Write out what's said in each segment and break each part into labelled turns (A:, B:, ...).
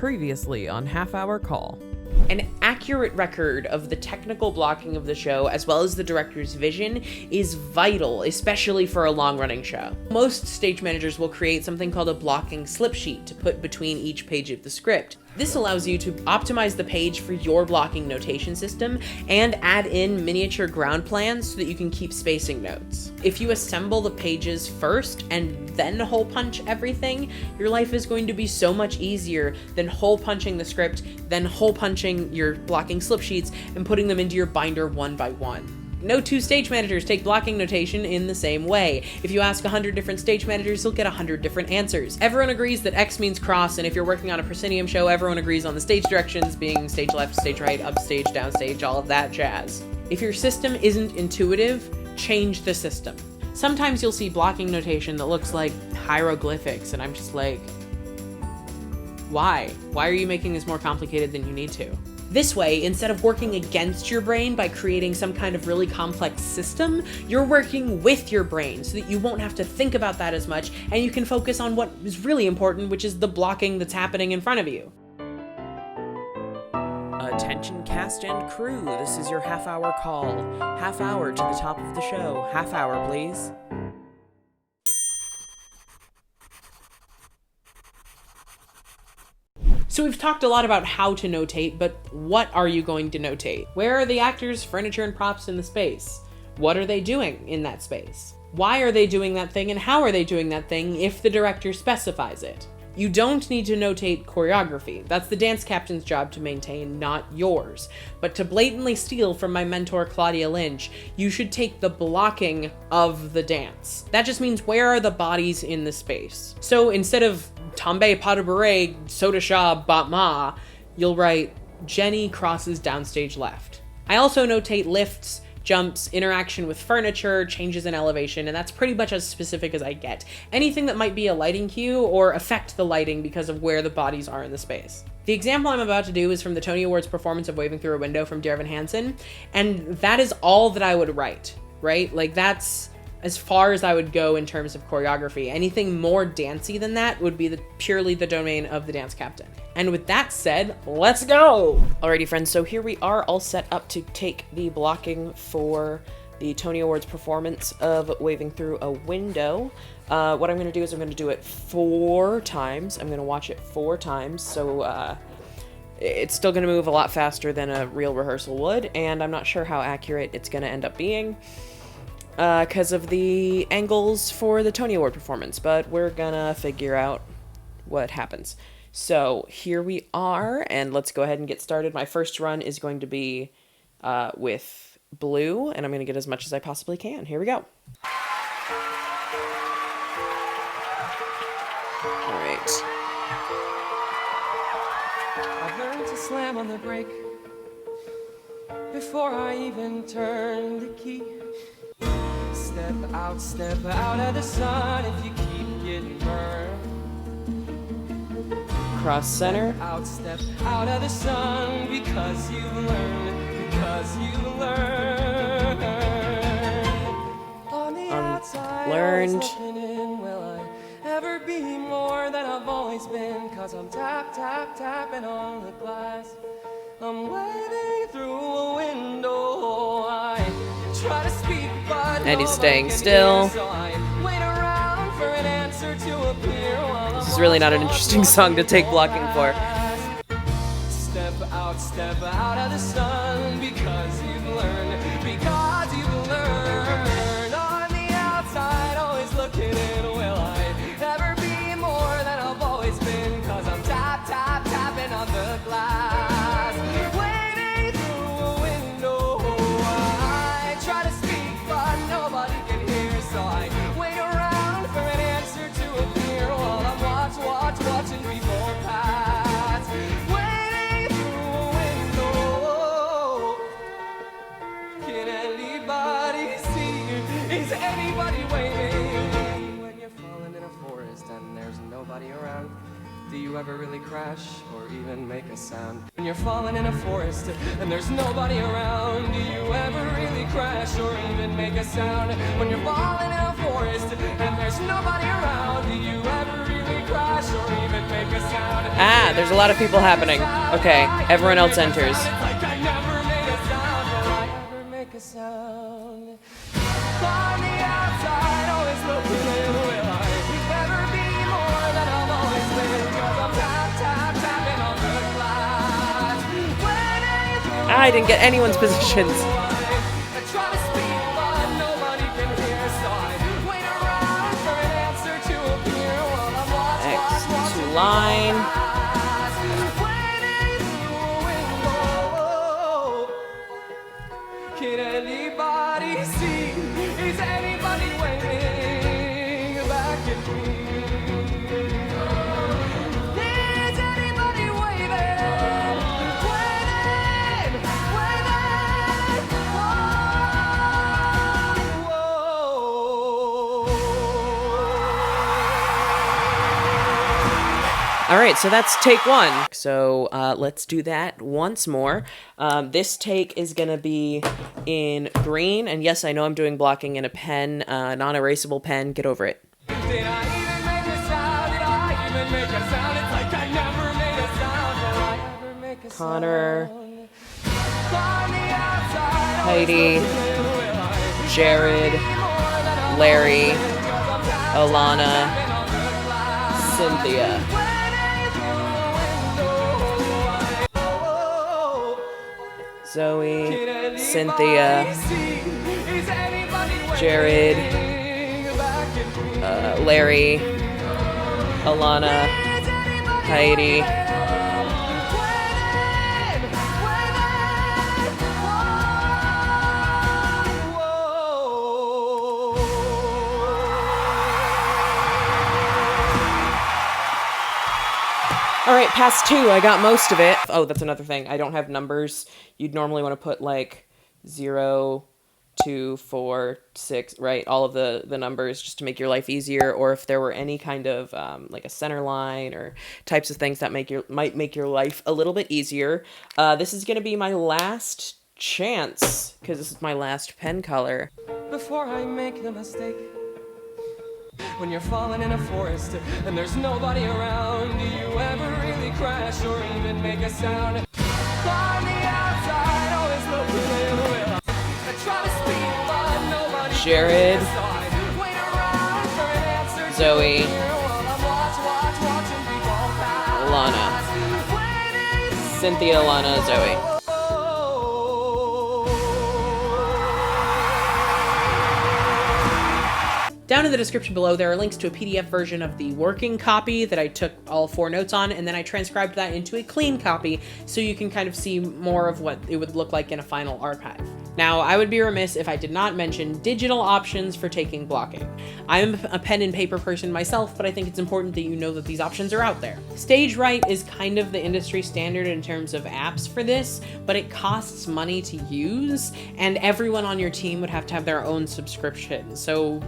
A: Previously on Half Hour Call.
B: An accurate record of the technical blocking of the show, as well as the director's vision, is vital, especially for a long-running show. Most stage managers will create something called a blocking slip sheet to put between each page of the script. This allows you to optimize the page for your blocking notation system and add in miniature ground plans so that you can keep spacing notes. If you assemble the pages first and then hole punch everything, your life is going to be so much easier than hole punching the script, then hole punching your blocking slip sheets and putting them into your binder one by one. No two stage managers take blocking notation in the same way. If you ask 100 different stage managers, you'll get 100 different answers. Everyone agrees that X means cross, and if you're working on a proscenium show, everyone agrees on the stage directions being stage left, stage right, upstage, downstage, all of that jazz. If your system isn't intuitive, change the system. Sometimes you'll see blocking notation that looks like hieroglyphics, and I'm just like, why? Why are you making this more complicated than you need to? This way, instead of working against your brain by creating some kind of really complex system, you're working with your brain so that you won't have to think about that as much and you can focus on what is really important, which is the blocking that's happening in front of you.
A: Attention cast and crew, this is your half-hour call. Half hour to the top of the show. Half hour, please.
B: So we've talked a lot about how to notate, but what are you going to notate? Where are the actors, furniture, and props in the space? What are they doing in that space? Why are they doing that thing, and how are they doing that thing if the director specifies it? You don't need to notate choreography. That's the dance captain's job to maintain, not yours. But to blatantly steal from my mentor Claudia Lynch, you should take the blocking of the dance. That just means where are the bodies in the space. So instead of Tombe pas de bourrée, soda shah, bat ma, you'll write Jenny crosses downstage left. I also notate lifts, jumps, interaction with furniture, changes in elevation, and that's pretty much as specific as I get. Anything that might be a lighting cue or affect the lighting because of where the bodies are in the space. The example I'm about to do is from the Tony Awards performance of Waving Through a Window from Dear Evan Hansen, and that is all that I would write, right? Like that's as far as I would go in terms of choreography. Anything more dancey than that would be purely the domain of the dance captain. And with that said, let's go! Alrighty friends, so here we are all set up to take the blocking for the Tony Awards performance of Waving Through a Window. What I'm gonna do is I'm gonna do it 4 times. I'm gonna watch it 4 times, so it's still gonna move a lot faster than a real rehearsal would, and I'm not sure how accurate it's gonna end up being because of the angles for the Tony Award performance, but we're gonna figure out what happens. So here we are, and let's go ahead and get started. My first run is going to be with blue, and I'm going to get as much as I possibly can. Here we go. All right.
C: I learned to slam on the brake before I even turned the key. Step out of the sun if you keep getting burned.
B: Cross center.
C: Step out of the sun because you learned, On the outside,
B: learned.
C: Will I ever be more than I've always been? Cause I'm tapping on the glass. I'm waving through a window. I try to speak, but
B: and he's staying still.
C: So I wait around for an answer to appear while
B: this is really not an interesting song to take blocking for.
C: Step out of the sun because you've learned, on the outside, always looking in. Will I ever be more than I've always been? Cause I'm tapping on the glass, waiting through a window. I try to speak, but nobody can hear, so I wait around for an answer to appear while I'm watching people pass, waiting through a window. Can anybody see? Is anybody waiting? When you're falling in a forest and there's nobody around, do you ever really crash or even make a sound? When you're falling in a forest and there's nobody around, do you ever really crash or even make a sound? When you're falling in a forest and there's nobody around, do you ever really crash or even make a sound?
A: there's a lot of people happening. Okay, everyone else enters.
C: It's like I never made a sound. Will I ever make a sound? On the outside, always looking in. Will I ever be more than I've always been? 'Cause I'm tapping on the glass. Waiting through
A: I didn't get anyone's positions.
C: I try to speak, but nobody can hear. So I wait around for an answer to appear while I'm
A: X to
C: watching
A: line.
C: waiting through a window. Can anybody see? Is anybody waving back at me? Is anybody waving? Waving, waving. Whoa.
A: All right, so that's take one. So let's do that once more. This take is gonna be in green, and yes, I know I'm doing blocking in a pen, non-erasable pen. Get over it.
C: Did I even make a sound? Did I even make a sound? It's like I never made a sound. Will I ever make a
A: Connor,
C: sound? On the outside,
A: Heidi,
C: will I
A: Jared,
C: more than I've
A: Larry, Alana,
C: on the glass?
A: Cynthia.
C: Waiting through a window.
A: Zoe,
C: Can anybody
A: Cynthia,
C: see? Is anybody
A: Jared,
C: waving back at me?
A: Larry, Alana,
C: Is anybody
A: Heidi.
C: waving?
A: All right, past two. I got most of it. Oh, that's another thing. I don't have numbers. You'd normally want to put like 0, 2, 4, 6, right? All of the numbers just to make your life easier. Or if there were any kind of like a center line or types of things that might make your life a little bit easier. This is going to be my last chance because this is my last pen color.
C: Before I make the mistake, when you're falling in a forest and there's nobody around, do you ever really crash or even make a sound? On the outside, always looking in. Will I try to speak, but nobody
A: Jared,
C: can decide. Wait around for an answer to
A: Zoe,
C: appear while I'm watching people pass.
A: Alana,
C: Waiting
A: Cynthia, Alana, Zoe.
B: Down in the description below, there are links to a PDF version of the working copy that I took all 4 notes on, and then I transcribed that into a clean copy so you can kind of see more of what it would look like in a final archive. Now, I would be remiss if I did not mention digital options for taking blocking. I'm a pen and paper person myself, but I think it's important that you know that these options are out there. StageWrite is kind of the industry standard in terms of apps for this, but it costs money to use, and everyone on your team would have to have their own subscription. So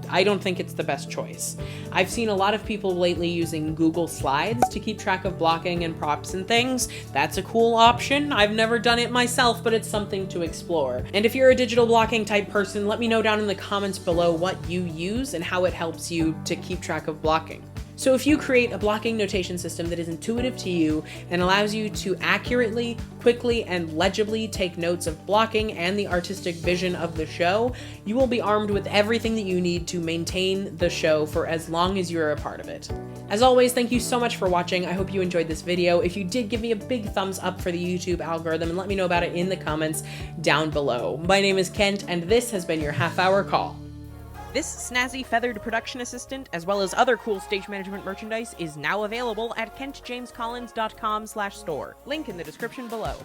B: I don't think it's the best choice. I've seen a lot of people lately using Google Slides to keep track of blocking and props and things. That's a cool option. I've never done it myself, but it's something to explore. And if you're a digital blocking type person, let me know down in the comments below what you use and how it helps you to keep track of blocking. So if you create a blocking notation system that is intuitive to you and allows you to accurately, quickly, and legibly take notes of blocking and the artistic vision of the show, you will be armed with everything that you need to maintain the show for as long as you're a part of it. As always, thank you so much for watching. I hope you enjoyed this video. If you did, give me a big thumbs up for the YouTube algorithm and let me know about it in the comments down below. My name is Kent, and this has been your half-hour call.
A: This snazzy feathered production assistant, as well as other cool stage management merchandise, is now available at kentjamescollins.com/store. Link in the description below.